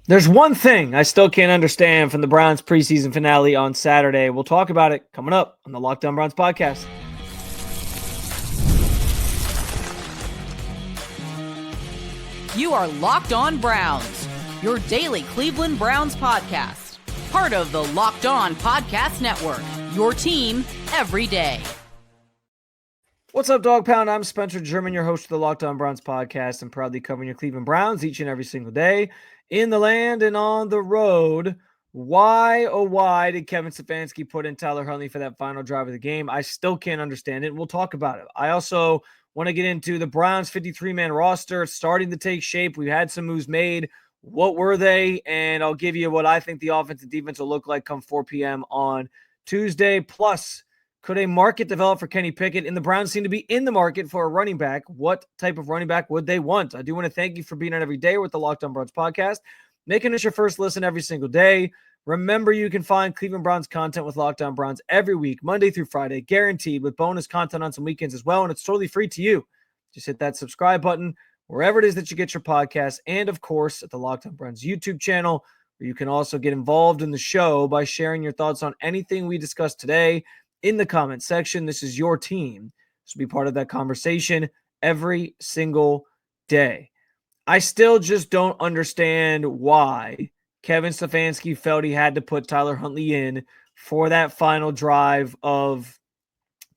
There's one thing I still can't understand from the Browns preseason finale on Saturday. We'll talk about it coming up on the Locked On Browns podcast. You are Locked On Browns, your daily Cleveland Browns podcast. Part of the Locked On Podcast Network, your team every day. What's up, Dog Pound? I'm Spencer German, your host of the Locked On Browns podcast, and proudly covering your Cleveland Browns each and every single day in the land and on the road. Why, oh why, did Kevin Stefanski put in Tyler Huntley for that final drive of the game? I still can't understand it. We'll talk about it. I also want to get into the Browns 53-man roster. It's starting to take shape. We've had some moves made. What were they? And I'll give you what I think the offense and defense will look like come 4 p.m. on Tuesday. Plus, could a market develop for Kenny Pickett? And the Browns seem to be in the market for a running back. What type of running back would they want? I do want to thank you for being on every day with the Locked On Browns podcast, making us your first listen every single day. Remember, you can find Cleveland Browns content with Locked On Browns every week, Monday through Friday, guaranteed, with bonus content on some weekends as well. And it's totally free to you. Just hit that subscribe button wherever it is that you get your podcasts. And of course, at the Locked On Browns YouTube channel, where you can also get involved in the show by sharing your thoughts on anything we discussed today in the comment section. This is your team, so be part of that conversation every single day. I still just don't understand why Kevin Stefanski felt he had to put Tyler Huntley in for that final drive of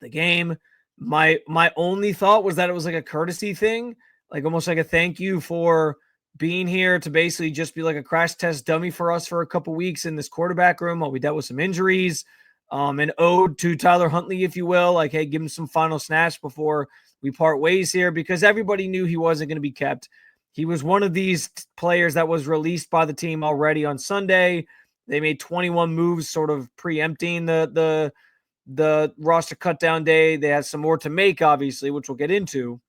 the game. My only thought was that it was like a courtesy thing, like almost like a thank you for being here to basically just be like a crash test dummy for us for a couple weeks in this quarterback room while we dealt with some injuries. An ode to Tyler Huntley, if you will, like, hey, give him some final snaps before we part ways here, because everybody knew he wasn't going to be kept. He was one of these players that was released by the team already on Sunday. They made 21 moves, sort of preempting the roster cutdown day. They had some more to make, obviously, which we'll get into.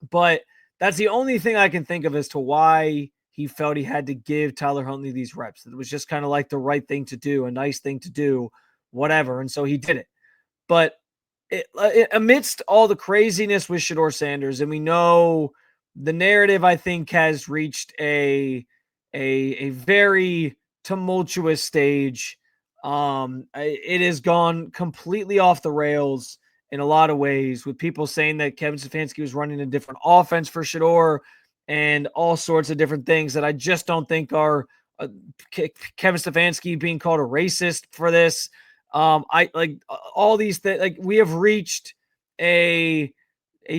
But that's the only thing I can think of as to why he felt he had to give Tyler Huntley these reps. It was just kind of like the right thing to do, a nice thing to do, whatever. And so he did it. But amidst all the craziness with Shedeur Sanders, and we know the narrative, I think, has reached a very tumultuous stage. It has gone completely off the rails in a lot of ways, with people saying that Kevin Stefanski was running a different offense for Shedeur and all sorts of different things that I just don't think are Kevin Stefanski being called a racist for this. I like all these things. Like, we have reached a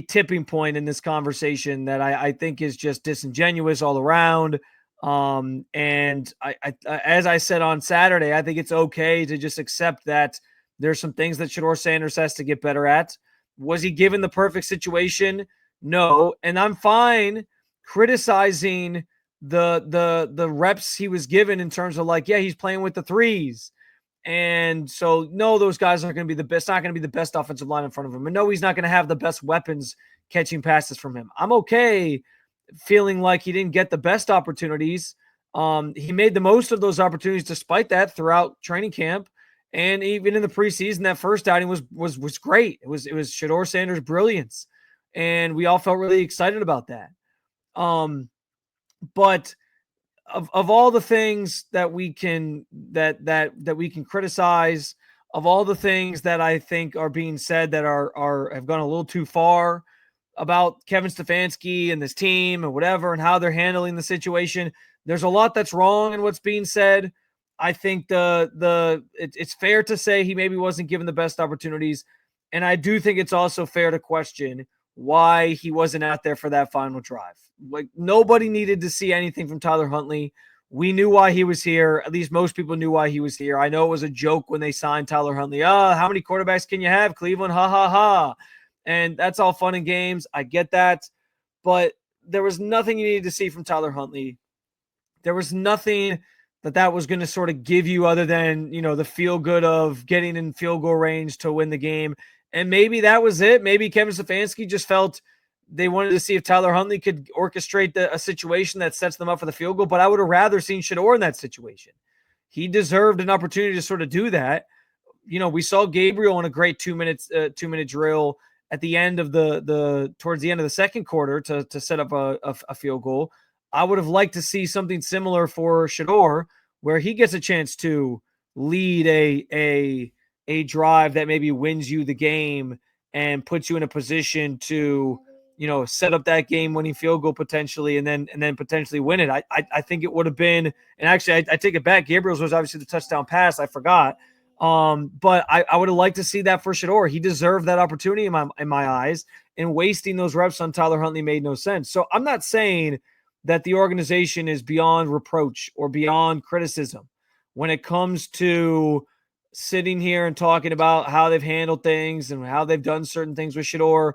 tipping point in this conversation that I think is just disingenuous all around. And I, as I said on Saturday, I think it's okay to just accept that there's some things that Shedeur Sanders has to get better at. Was he given the perfect situation? No. And I'm fine criticizing the reps he was given in terms of, like, yeah, he's playing with the threes. And so, no, those guys aren't going to be the best, not going to be the best offensive line in front of him. And no, he's not going to have the best weapons catching passes from him. I'm okay feeling like he didn't get the best opportunities. He made the most of those opportunities despite that throughout training camp. And even in the preseason, that first outing was great. It was Shedeur Sanders' brilliance. And we all felt really excited about that. But of all the things that we can that we can criticize, of all the things that I think are being said that have gone a little too far about Kevin Stefanski and this team and whatever and how they're handling the situation, there's a lot that's wrong in what's being said. I think it's fair to say he maybe wasn't given the best opportunities, and I do think it's also fair to question why he wasn't out there for that final drive. Like, nobody needed to see anything from Tyler Huntley. We knew why he was here. At least most people knew why he was here. I know it was a joke when they signed Tyler Huntley. How many quarterbacks can you have, Cleveland? Ha, ha, ha. And that's all fun and games. I get that. But there was nothing you needed to see from Tyler Huntley. There was nothing that was going to sort of give you other than, the feel good of getting in field goal range to win the game. And maybe that was it. Maybe Kevin Stefanski just felt they wanted to see if Tyler Huntley could orchestrate a situation that sets them up for the field goal. But I would have rather seen Shedeur in that situation. He deserved an opportunity to sort of do that. We saw Gabriel in a great 2-minute drill at the end of towards the end of the second quarter to set up a field goal. I would have liked to see something similar for Shedeur, where he gets a chance to lead a drive that maybe wins you the game and puts you in a position to, set up that game-winning field goal potentially, and then potentially win it. I think it would have been, and actually I take it back. Gabriel's was obviously the touchdown pass. I forgot. But I would have liked to see that for Shedeur. He deserved that opportunity in my eyes, and wasting those reps on Tyler Huntley made no sense. So I'm not saying that the organization is beyond reproach or beyond criticism when it comes to sitting here and talking about how they've handled things and how they've done certain things with Shedeur.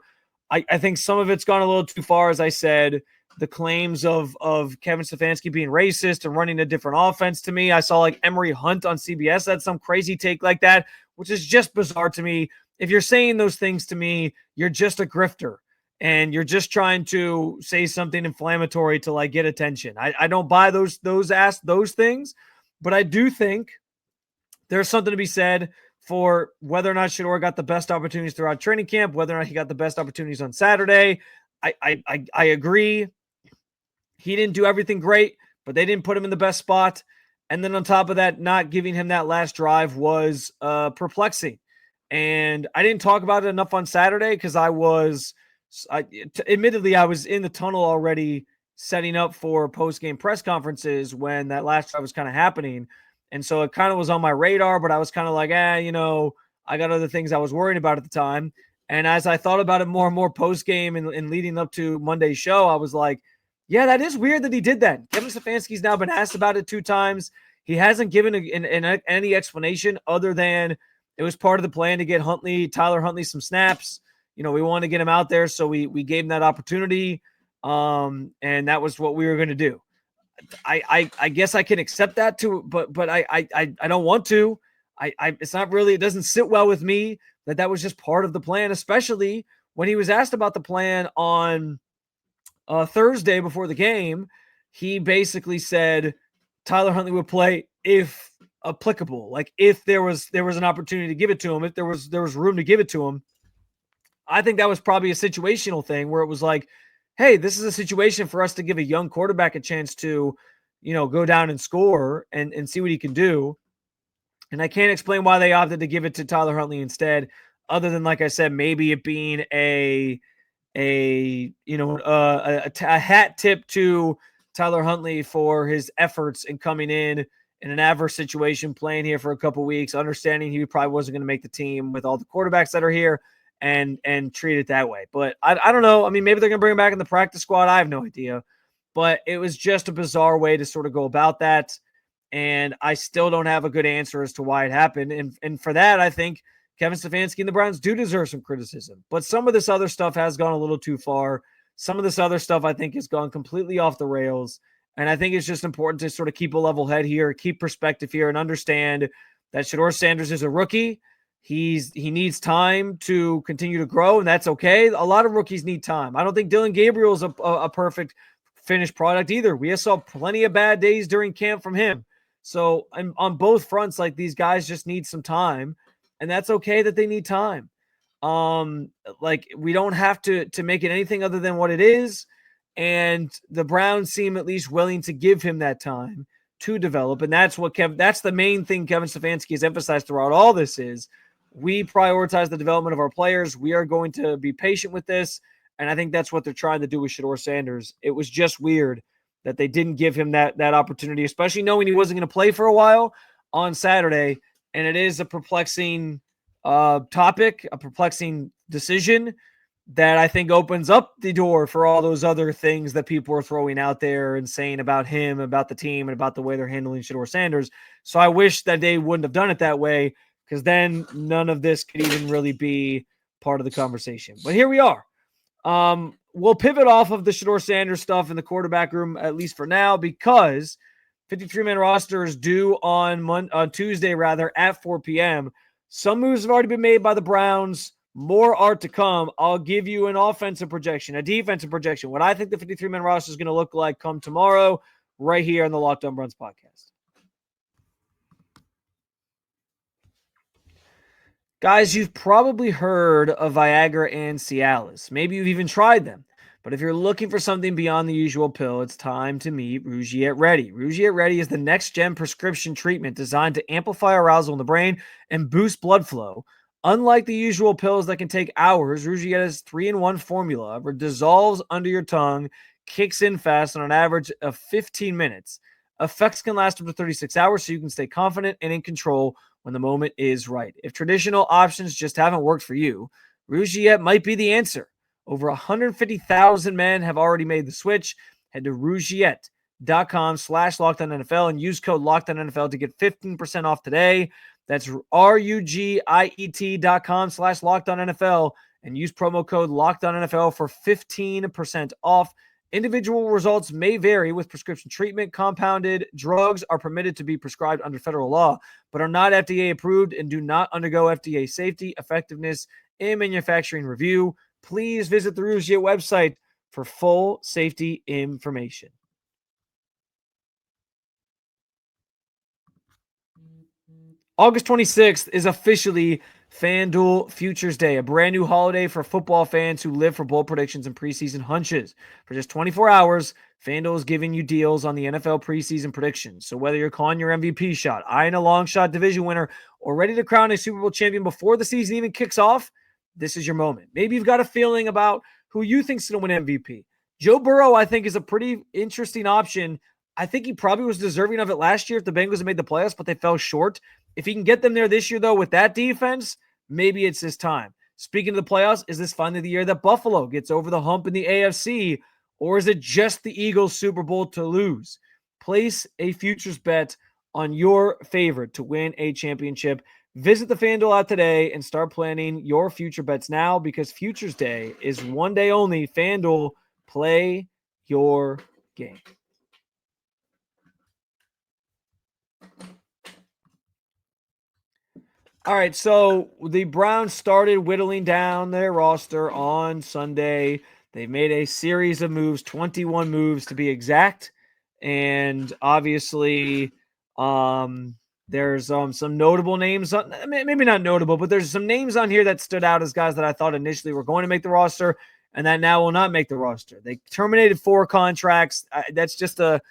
I think some of it's gone a little too far, as I said. The claims of Kevin Stefanski being racist and running a different offense to me. I saw like Emery Hunt on CBS had some crazy take like that, which is just bizarre to me. If you're saying those things to me, you're just a grifter and you're just trying to say something inflammatory to like get attention. I don't buy those things, but I do think there's something to be said for whether or not Shedeur got the best opportunities throughout training camp, whether or not he got the best opportunities on Saturday. I agree. He didn't do everything great, but they didn't put him in the best spot. And then on top of that, not giving him that last drive was perplexing. And I didn't talk about it enough on Saturday because admittedly, I was in the tunnel already setting up for post-game press conferences when that last drive was kind of happening. And so it kind of was on my radar, but I was kind of like, I got other things I was worrying about at the time. And as I thought about it more and more post-game and leading up to Monday's show, I was like, yeah, that is weird that he did that. Kevin Stefanski's now been asked about it 2 times. He hasn't given any explanation other than it was part of the plan to get Tyler Huntley some snaps. We wanted to get him out there, so we gave him that opportunity, and that was what we were going to do. I guess I can accept that too, but I don't want to. It's not really. It doesn't sit well with me that was just part of the plan, especially when he was asked about the plan on Thursday before the game. He basically said Tyler Huntley would play if applicable, like if there was an opportunity to give it to him, if there was room to give it to him. I think that was probably a situational thing where it was like, hey, this is a situation for us to give a young quarterback a chance to, go down and score and see what he can do. And I can't explain why they opted to give it to Tyler Huntley instead, other than, like I said, maybe it being a hat tip to Tyler Huntley for his efforts in coming in an adverse situation, playing here for a couple weeks, understanding he probably wasn't going to make the team with all the quarterbacks that are here, and treat it that way. But I don't know. I mean, maybe they're going to bring him back in the practice squad. I have no idea. But it was just a bizarre way to sort of go about that. And I still don't have a good answer as to why it happened. And for that, I think Kevin Stefanski and the Browns do deserve some criticism. But some of this other stuff has gone a little too far. Some of this other stuff, I think, has gone completely off the rails. And I think it's just important to sort of keep a level head here, keep perspective here, and understand that Shedeur Sanders is a rookie. He needs time to continue to grow, and that's okay. A lot of rookies need time. I don't think Dylan Gabriel is a perfect finished product either. We saw plenty of bad days during camp from him. So on both fronts, like, these guys just need some time, and that's okay that they need time. Like, we don't have to make it anything other than what it is. And the Browns seem at least willing to give him that time to develop. And that's that's the main thing Kevin Stefanski has emphasized throughout all this is we prioritize the development of our players. We are going to be patient with this. And I think that's what they're trying to do with Shedeur Sanders. It was just weird that they didn't give him that opportunity, especially knowing he wasn't going to play for a while on Saturday. And it is a perplexing topic, a perplexing decision that I think opens up the door for all those other things that people are throwing out there and saying about him, about the team, and about the way they're handling Shedeur Sanders. So I wish that they wouldn't have done it that way, because then none of this could even really be part of the conversation. But here we are. We'll pivot off of the Shedeur Sanders stuff in the quarterback room, at least for now, because 53-man roster is due on Tuesday, at 4 p.m. Some moves have already been made by the Browns. More are to come. I'll give you an offensive projection, a defensive projection, what I think the 53-man roster is going to look like come tomorrow, right here on the Locked On Browns podcast. Guys, you've probably heard of Viagra and Cialis. Maybe you've even tried them. But if you're looking for something beyond the usual pill, it's time to meet Rugiet Ready. Rugiet Ready is the next-gen prescription treatment designed to amplify arousal in the brain and boost blood flow. Unlike the usual pills that can take hours, Rugiet's 3-in-1 formula dissolves under your tongue, kicks in fast on an average of 15 minutes. Effects can last up to 36 hours, so you can stay confident and in control when the moment is right. If traditional options just haven't worked for you, Rugiet might be the answer. Over 150,000 men have already made the switch. Head to Rugiet.com/LockedOnNFL and use code LockedOnNFL to get 15% off today. That's Rugiet.com/LockedOnNFL and use promo code LockedOnNFL for 15% off. Individual results may vary with prescription treatment. Compounded drugs are permitted to be prescribed under federal law, but are not FDA approved and do not undergo FDA safety, effectiveness, and manufacturing review. Please visit the Rugiet website for full safety information. August 26th is officially FanDuel Futures Day, a brand new holiday for football fans who live for bold predictions and preseason hunches. For just 24 hours, FanDuel is giving you deals on the NFL preseason predictions. So whether you're calling your MVP shot, eyeing a long shot division winner, or ready to crown a Super Bowl champion before the season even kicks off, this is your moment. Maybe you've got a feeling about who you think is going to win MVP. Joe Burrow, I think, is a pretty interesting option. I think he probably was deserving of it last year if the Bengals had made the playoffs, but they fell short. If he can get them there this year, though, with that defense, maybe it's his time. Speaking of the playoffs, is this finally the year that Buffalo gets over the hump in the AFC, or is it just the Eagles' Super Bowl to lose? Place a futures bet on your favorite to win a championship. Visit the FanDuel app today and start planning your future bets now because Futures Day is one day only. FanDuel, play your game. All right, so the Browns started whittling down their roster on Sunday. They made a series of moves, 21 moves to be exact. And obviously, there's some notable names, maybe not notable, but there's some names on here that stood out as guys that I thought initially were going to make the roster and that now will not make the roster. They terminated 4 contracts. That's just a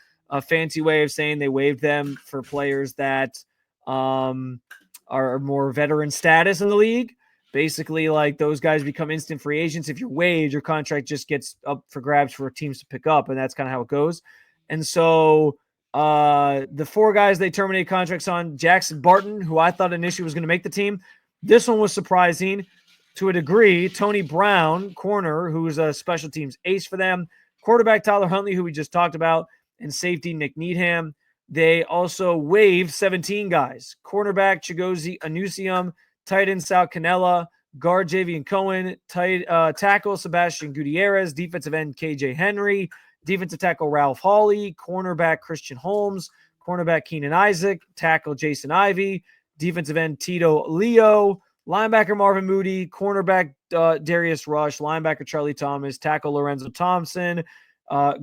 fancy way of saying they waived them for players that are more veteran status in the league. Basically, like those guys become instant free agents. If you're waived, your contract just gets up for grabs for teams to pick up, and that's kind of how it goes. And so the 4 guys they terminated contracts on, Jackson Barton, who I thought initially was going to make the team. This one was surprising to a degree. Tony Brown, corner, who's a special teams ace for them. Quarterback Tyler Huntley, who we just talked about, and safety Nick Needham. They also waived 17 guys. Cornerback Chigozie Anusium, tight end Sal Cannella, guard Javian Cohen, tackle Sebastian Gutierrez, defensive end KJ Henry, defensive tackle Ralph Hawley, cornerback Christian Holmes, cornerback Keenan Isaac, tackle Jason Ivey, defensive end Tito Leo, linebacker Marvin Moody, cornerback Darius Rush, linebacker Charlie Thomas, tackle Lorenzo Thompson,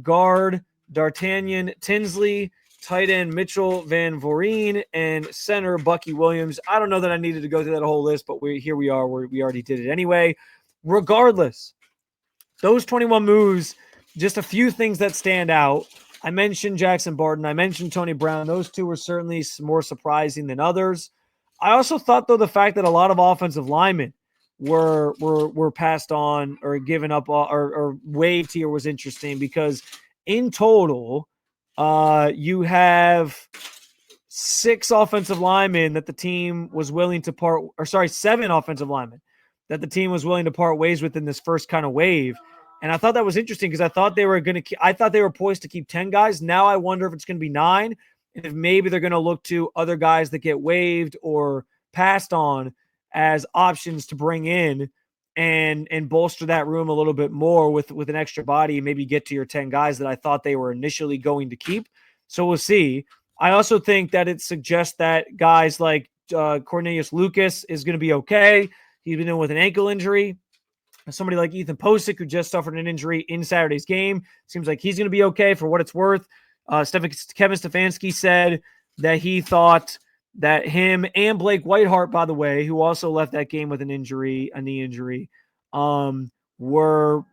guard D'Artagnan Tinsley, tight end Mitchell Van Voorheen, and center Bucky Williams. I don't know that I needed to go through that whole list, but here we are. We already did it anyway. Regardless, those 21 moves, just a few things that stand out. I mentioned Jackson Barton. I mentioned Tony Brown. Those 2 were certainly more surprising than others. I also thought, though, the fact that a lot of offensive linemen were passed on or given up or waived here was interesting because in total – you have 6 offensive linemen that the team was willing to part, or sorry, 7 offensive linemen that the team was willing to part ways with in this first kind of wave. And I thought that was interesting because I thought they were poised to keep 10 guys. Now I wonder if it's going to be 9 and if maybe they're going to look to other guys that get waived or passed on as options to bring in and bolster that room a little bit more with an extra body and maybe get to your 10 guys that I thought they were initially going to keep. So we'll see. I also think that it suggests that guys like Cornelius Lucas is going to be okay. He's been in with an ankle injury. Somebody like Ethan Posick, who just suffered an injury in Saturday's game, seems like he's going to be okay for what it's worth. Kevin Stefanski said that he thought that him and Blake Whiteheart, by the way, who also left that game with a knee injury, were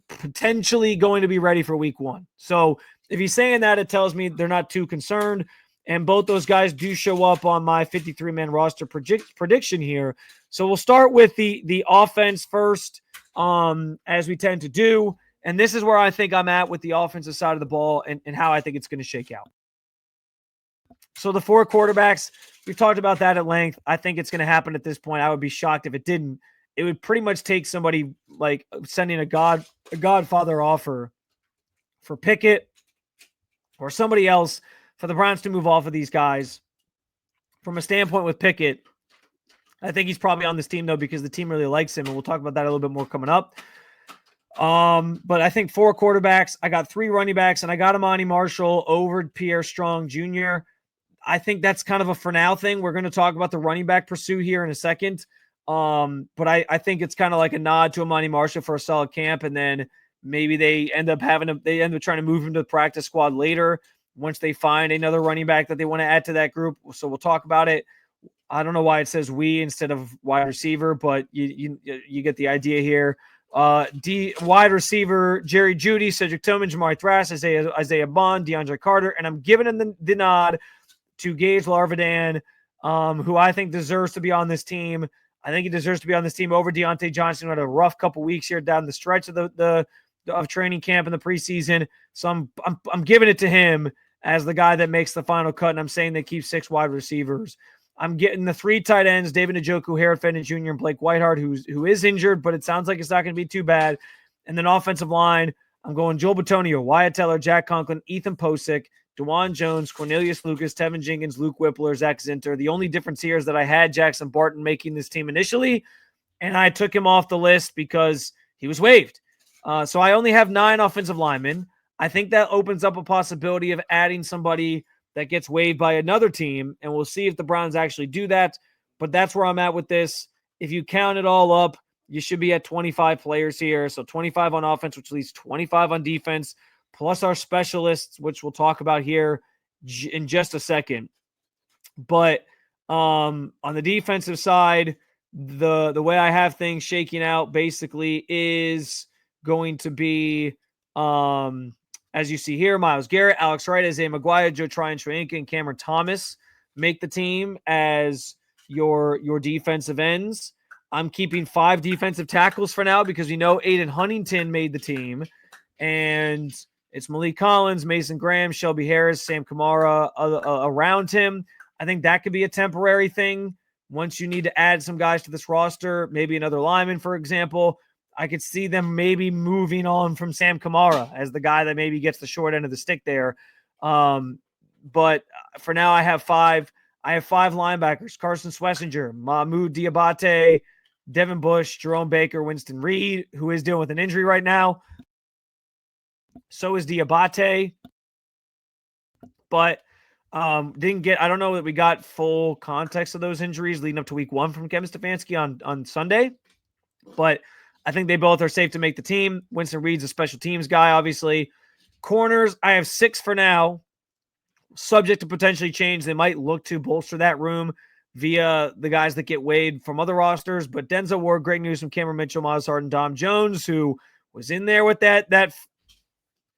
potentially going to be ready for week 1. So if he's saying that, it tells me they're not too concerned. And both those guys do show up on my 53-man roster prediction here. So we'll start with the offense first, as we tend to do. And this is where I think I'm at with the offensive side of the ball and how I think it's going to shake out. So the 4 quarterbacks, we've talked about that at length. I think it's going to happen at this point. I would be shocked if it didn't. It would pretty much take somebody like sending a Godfather offer for Pickett or somebody else for the Browns to move off of these guys. From a standpoint with Pickett, I think he's probably on this team, though, because the team really likes him, and we'll talk about that a little bit more coming up. But I think 4 quarterbacks. I got 3 running backs, and I got Amani Marshall over Pierre Strong Jr. I think that's kind of a for now thing. We're going to talk about the running back pursuit here in a second. But I think it's kind of like a nod to Amani Marshall for a solid camp, and then maybe they end up trying to move him to the practice squad later once they find another running back that they want to add to that group. So we'll talk about it. I don't know why it says we instead of wide receiver, but you get the idea here. Wide receiver, Jerry Jeudy, Cedric Tillman, Jamari Thrash, Isaiah Bond, DeAndre Carter, and I'm giving him the nod to Gage Larvadan, who I think deserves to be on this team. I think he deserves to be on this team over Deontay Johnson, who had a rough couple weeks here down the stretch of of training camp in the preseason. So I'm giving it to him as the guy that makes the final cut, and I'm saying they keep 6 wide receivers. I'm getting the 3 tight ends, David Njoku, Harold Fenton Jr., and Blake Whiteheart, who is injured, but it sounds like it's not going to be too bad. And then offensive line, I'm going Joel Bitonio, Wyatt Teller, Jack Conklin, Ethan Posick, DeJuan Jones, Cornelius Lucas, Tevin Jenkins, Luke Whippler, Zach Zinter. The only difference here is that I had Jackson Barton making this team initially, and I took him off the list because he was waived. So I only have 9 offensive linemen. I think that opens up a possibility of adding somebody that gets waived by another team, and we'll see if the Browns actually do that. But that's where I'm at with this. If you count it all up, you should be at 25 players here. So 25 on offense, which leaves 25 on defense, plus our specialists, which we'll talk about here in just a second. But on the defensive side, the way I have things shaking out basically is going to be, as you see here, Myles Garrett, Alex Wright, Isaiah McGuire, Joe Tryon, Shoyinka, and Cameron Thomas make the team as your defensive ends. I'm keeping 5 defensive tackles for now because we know Aiden Huntington made the team. And it's Malik Collins, Mason Graham, Shelby Harris, Sam Kamara around him. I think that could be a temporary thing. Once you need to add some guys to this roster, maybe another lineman, for example, I could see them maybe moving on from Sam Kamara as the guy that maybe gets the short end of the stick there. But for now, I have 5. I have 5 linebackers: Carson Swessinger, Mahmoud Diabate, Devin Bush, Jerome Baker, Winston Reed, who is dealing with an injury right now. So is Diabate. But I don't know that we got full context of those injuries leading up to week 1 from Kevin Stefanski on Sunday. But I think they both are safe to make the team. Winston Reed's a special teams guy, obviously. Corners, I have 6 for now, subject to potentially change. They might look to bolster that room via the guys that get waived from other rosters. But Denzel Ward, Greg Newsome, Cameron Mitchell, Miles Harden, Dom Jones, who was in there with that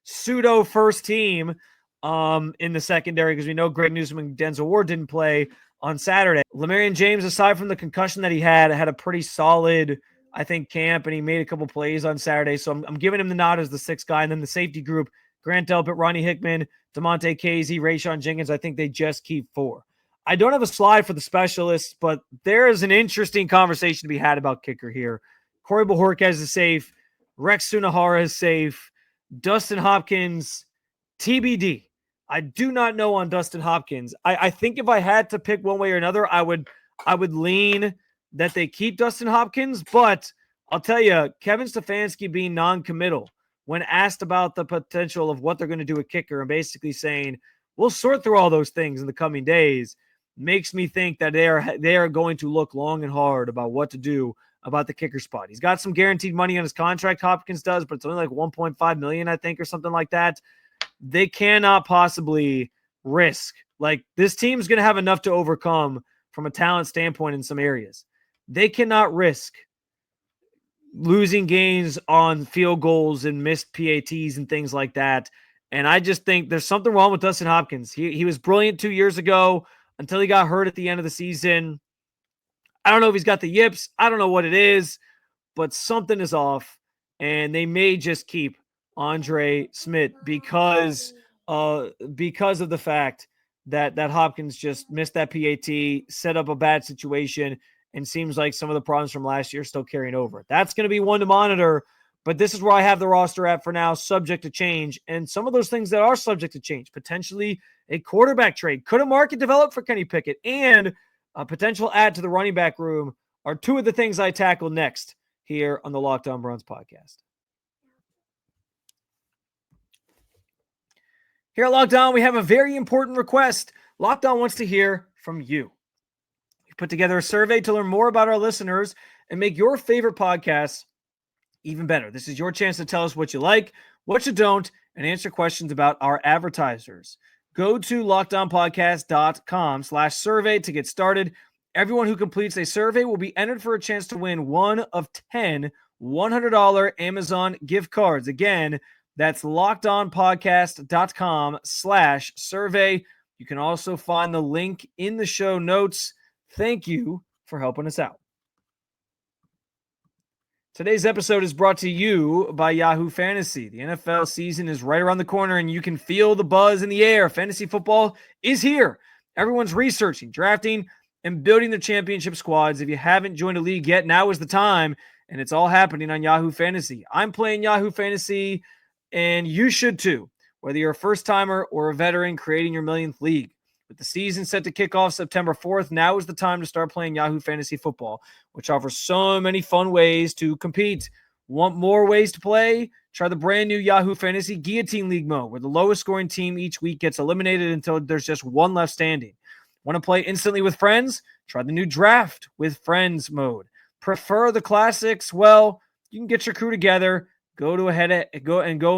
pseudo first team in the secondary, because we know Greg Newsome and Denzel Ward didn't play on Saturday. Lamarian James, aside from the concussion that he had a pretty solid, I think, camp, and he made a couple plays on Saturday. So I'm giving him the nod as the 6th guy. And then the safety group, Grant Delpit, Ronnie Hickman, DeMonte Casey, Rayshon Jenkins, I think they just keep 4. I don't have a slide for the specialists, but there is an interesting conversation to be had about kicker here. Corey Bojorquez is safe. Rex Sunahara is safe. Dustin Hopkins, TBD. I do not know on Dustin Hopkins. I think if I had to pick one way or another, I would lean that they keep Dustin Hopkins, but I'll tell you, Kevin Stefanski being non-committal when asked about the potential of what they're going to do with kicker and basically saying, we'll sort through all those things in the coming days, makes me think that they are going to look long and hard about what to do about the kicker spot. He's got some guaranteed money on his contract, Hopkins does, but it's only like $1.5 million, I think, or something like that. They cannot possibly risk. Like, this team's going to have enough to overcome from a talent standpoint in some areas. They cannot risk losing games on field goals and missed PATs and things like that. And I just think there's something wrong with Dustin Hopkins. He was brilliant 2 years ago until he got hurt at the end of the season. I don't know if he's got the yips. I don't know what it is, but something is off. And they may just keep Andre Smith because of the fact that Hopkins just missed that PAT, set up a bad situation, and seems like some of the problems from last year are still carrying over. That's going to be one to monitor, but this is where I have the roster at for now, subject to change. And some of those things that are subject to change, potentially a quarterback trade. Could a market develop for Kenny Pickett? And a potential add to the running back room are two of the things I tackle next here on the Locked On Browns podcast. Here at Locked On, we have a very important request. Locked On wants to hear from you. We put together a survey to learn more about our listeners and make your favorite podcasts even better. This is your chance to tell us what you like, what you don't, and answer questions about our advertisers. Go to lockedonpodcast.com/survey to get started. Everyone who completes a survey will be entered for a chance to win one of 10 $100 Amazon gift cards. Again, that's lockedonpodcast.com/survey. You can also find the link in the show notes. Thank you for helping us out. Today's episode is brought to you by Yahoo Fantasy. The NFL season is right around the corner, and you can feel the buzz in the air. Fantasy football is here. Everyone's researching, drafting, and building their championship squads. If you haven't joined a league yet, now is the time, and it's all happening on Yahoo Fantasy. I'm playing Yahoo Fantasy, and you should too, whether you're a first-timer or a veteran creating your millionth league. With the season set to kick off September 4th, now is the time to start playing Yahoo Fantasy Football, which offers so many fun ways to compete. Want more ways to play? Try the brand new Yahoo Fantasy Guillotine League mode, where the lowest scoring team each week gets eliminated until there's just one left standing. Want to play instantly with friends? Try the new Draft with Friends mode. Prefer the classics? Well, you can get your crew together, go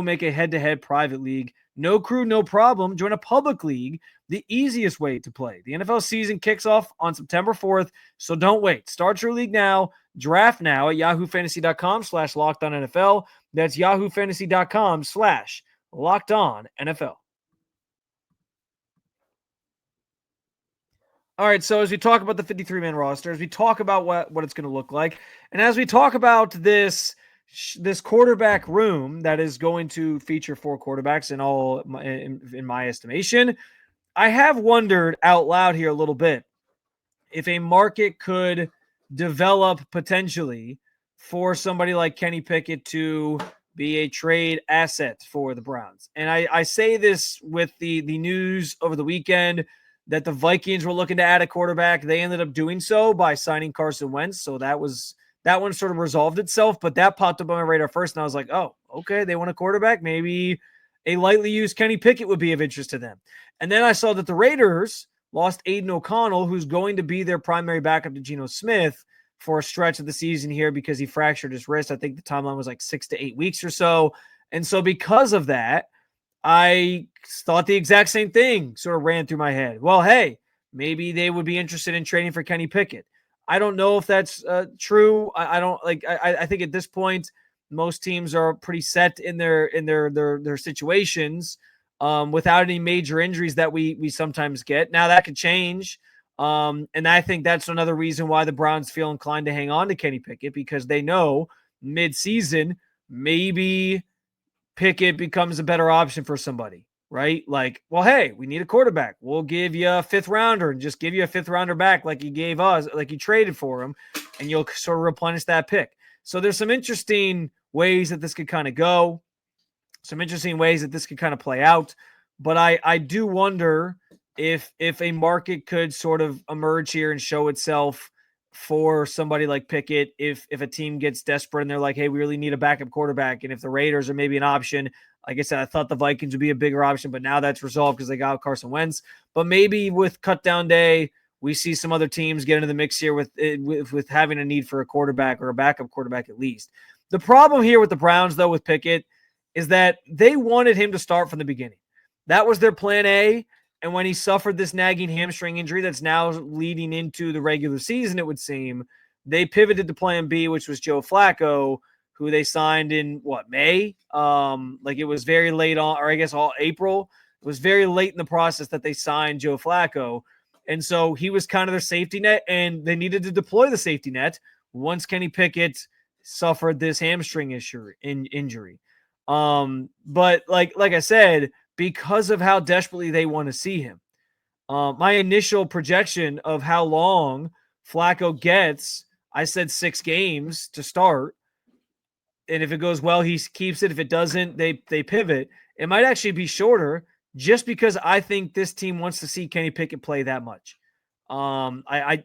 make a head-to-head private league. No crew, no problem. Join a public league, the easiest way to play. The NFL season kicks off on September 4th, so don't wait. Start your league now. Draft now at yahoofantasy.com/lockedonnfl. That's yahoofantasy.com/lockedonnfl. All right, so as we talk about the 53-man roster, as we talk about what it's going to look like, and as we talk about this quarterback room that is going to feature 4 quarterbacks in my estimation, I have wondered out loud here a little bit if a market could develop potentially for somebody like Kenny Pickett to be a trade asset for the Browns. And I say this with the news over the weekend that the Vikings were looking to add a quarterback. They ended up doing so by signing Carson Wentz. So that one sort of resolved itself, but that popped up on my radar first. And I was like, oh, okay, they want a quarterback. Maybe a lightly used Kenny Pickett would be of interest to them. And then I saw that the Raiders lost Aiden O'Connell, who's going to be their primary backup to Geno Smith for a stretch of the season here because he fractured his wrist. I think the timeline was like 6 to 8 weeks or so. And so because of that, I thought the exact same thing sort of ran through my head. Well, hey, maybe they would be interested in trading for Kenny Pickett. I don't know if that's true. I think at this point, most teams are pretty set in their situations without any major injuries that we sometimes get. Now that could change. And I think that's another reason why the Browns feel inclined to hang on to Kenny Pickett, because they know mid-season, maybe Pickett becomes a better option for somebody, right? Like, well, hey, we need a quarterback. We'll give you a 5th rounder and just give you a 5th rounder back like you gave us, like you traded for him, and you'll sort of replenish that pick. So there's some interesting ways that this could kind of go, some interesting ways that this could kind of play out. But I do wonder if a market could sort of emerge here and show itself for somebody like Pickett, if a team gets desperate and they're like, hey, we really need a backup quarterback. And if the Raiders are maybe an option, like I said, I thought the Vikings would be a bigger option, but now that's resolved because they got Carson Wentz. But maybe with cut down day, we see some other teams get into the mix here with having a need for a quarterback or a backup quarterback at least. The problem here with the Browns, though, with Pickett is that they wanted him to start from the beginning. That was their plan A. And when he suffered this nagging hamstring injury that's now leading into the regular season, it would seem, they pivoted to plan B, which was Joe Flacco, who they signed in May? Like it was very late on, or I guess all April. It was very late in the process that they signed Joe Flacco. And so he was kind of their safety net, and they needed to deploy the safety net once Kenny Pickett suffered this hamstring injury. But like I said, because of how desperately they want to see him, my initial projection of how long Flacco gets, I said 6 games to start. And if it goes well, he keeps it. If it doesn't, they pivot. It might actually be shorter just because I think this team wants to see Kenny Pickett play that much. I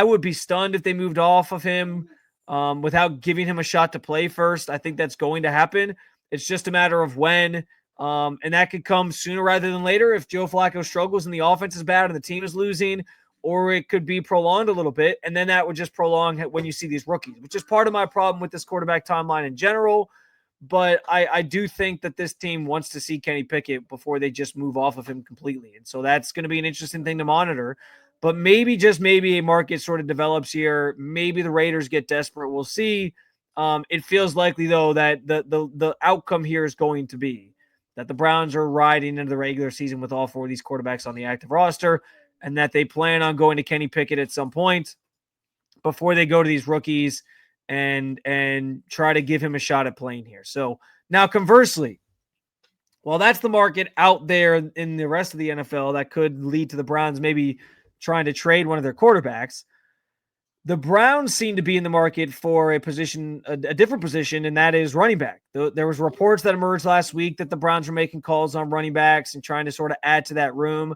would be stunned if they moved off of him without giving him a shot to play first. I think that's going to happen. It's just a matter of when. And that could come sooner rather than later if Joe Flacco struggles and the offense is bad and the team is losing, or it could be prolonged a little bit. And then that would just prolong when you see these rookies, which is part of my problem with this quarterback timeline in general. But I do think that this team wants to see Kenny Pickett before they just move off of him completely. And so that's going to be an interesting thing to monitor. But maybe, just maybe, a market sort of develops here. Maybe the Raiders get desperate. We'll see. It feels likely, though, that the outcome here is going to be that the Browns are riding into the regular season with all 4 of these quarterbacks on the active roster, and that they plan on going to Kenny Pickett at some point before they go to these rookies and try to give him a shot at playing here. So now conversely, while that's the market out there in the rest of the NFL that could lead to the Browns maybe trying to trade one of their quarterbacks, the Browns seem to be in the market for a position, a different position, and that is running back. There was reports that emerged last week that the Browns were making calls on running backs and trying to sort of add to that room.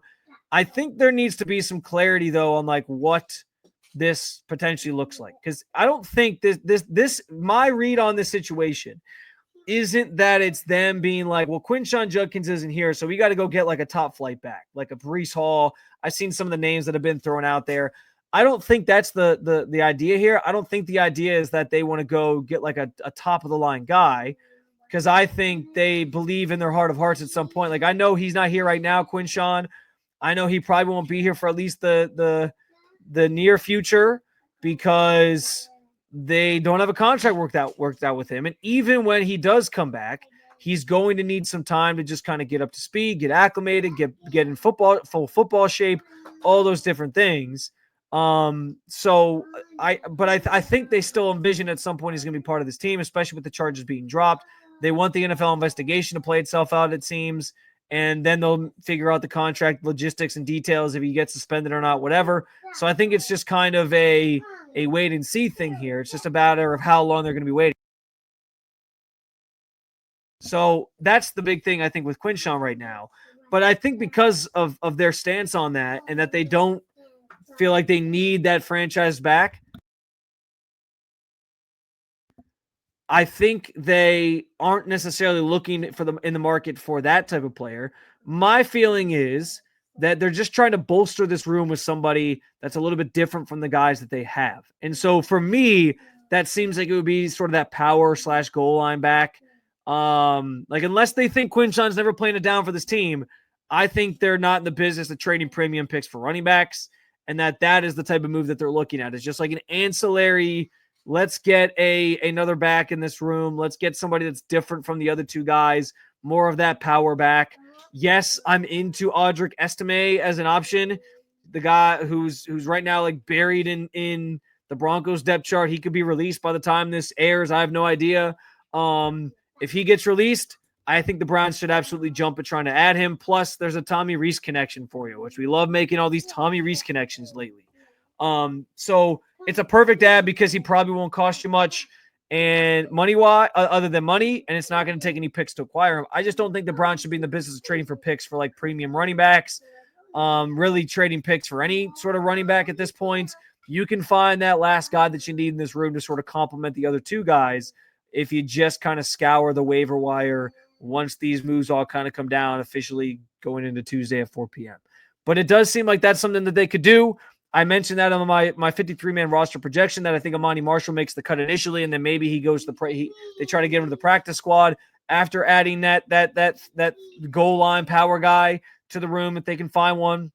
I think there needs to be some clarity, though, on like what this potentially looks like, because I don't think this my read on this situation isn't that it's them being like, well, Quinshon Judkins isn't here, so we got to go get like a top flight back, like a Breece Hall. I've seen some of the names that have been thrown out there. I don't think that's the idea here. I don't think the idea is that they want to go get like a top of the line guy, because I think they believe in their heart of hearts at some point. Like, I know he's not here right now, Quinshon. I know he probably won't be here for at least the near future, because they don't have a contract worked out with him. And even when he does come back, he's going to need some time to just kind of get up to speed, get acclimated, get in full football shape, all those different things. So I think they still envision at some point he's going to be part of this team, especially with the charges being dropped. They want the NFL investigation to play itself out, it seems. And then they'll figure out the contract logistics and details, if he gets suspended or not, whatever. So I think it's just kind of a wait and see thing here. It's just a matter of how long they're going to be waiting. So that's the big thing, I think, with Quinshon right now. But I think because of their stance on that, and that they don't feel like they need that franchise back, I think they aren't necessarily looking for them in the market for that type of player. My feeling is that they're just trying to bolster this room with somebody that's a little bit different from the guys that they have. And so for me, that seems like it would be sort of that power / goal line back. Like, unless they think Quinshon's never playing it down for this team, I think they're not in the business of trading premium picks for running backs, and that is the type of move that they're looking at. It's just like an ancillary, let's get another back in this room. Let's get somebody that's different from the other 2 guys, more of that power back. Yes, I'm into Audric Estime as an option. The guy who's right now like buried in the Broncos depth chart. He could be released by the time this airs. I have no idea. If he gets released, I think the Browns should absolutely jump at trying to add him. Plus, there's a Tommy Reese connection for you, which we love making all these Tommy Reese connections lately. So it's a perfect ad because he probably won't cost you much and money-wise, other than money, and it's not going to take any picks to acquire him. I just don't think the Browns should be in the business of trading for picks for like premium running backs. Really trading picks for any sort of running back at this point. You can find that last guy that you need in this room to sort of complement the other 2 guys if you just kind of scour the waiver wire once these moves all kind of come down, officially going into Tuesday at 4 p.m. But it does seem like that's something that they could do. I mentioned that on my 53-man roster projection that I think Amani Marshall makes the cut initially, and then maybe he goes to they try to get him to the practice squad after adding that goal line power guy to the room if they can find one,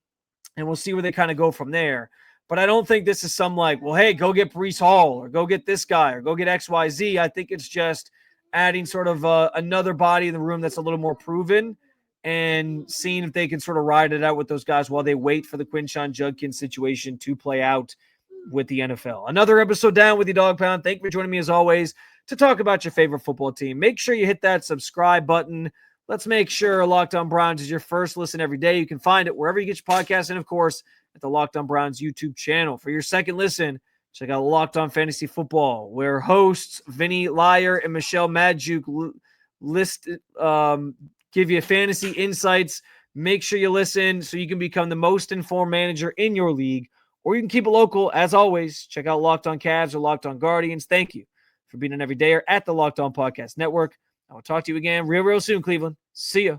and we'll see where they kind of go from there. But I don't think this is some like, well, hey, go get Breece Hall or go get this guy or go get XYZ. I think it's just adding sort of another body in the room that's a little more proven and seeing if they can sort of ride it out with those guys while they wait for the Quinshon Judkins situation to play out with the NFL. Another episode down with you, Dog Pound. Thank you for joining me as always to talk about your favorite football team. Make sure you hit that subscribe button. Let's make sure Locked On Browns is your first listen every day. You can find it wherever you get your podcast and, of course, at the Locked On Browns YouTube channel. For your second listen, check out Locked On Fantasy Football, where hosts Vinny Liar and Michelle Madjuk give you fantasy insights. Make sure you listen so you can become the most informed manager in your league, or you can keep it local. As always, check out Locked On Cavs or Locked On Guardians. Thank you for being an everydayer at the Locked On Podcast Network. I will talk to you again real soon, Cleveland. See ya.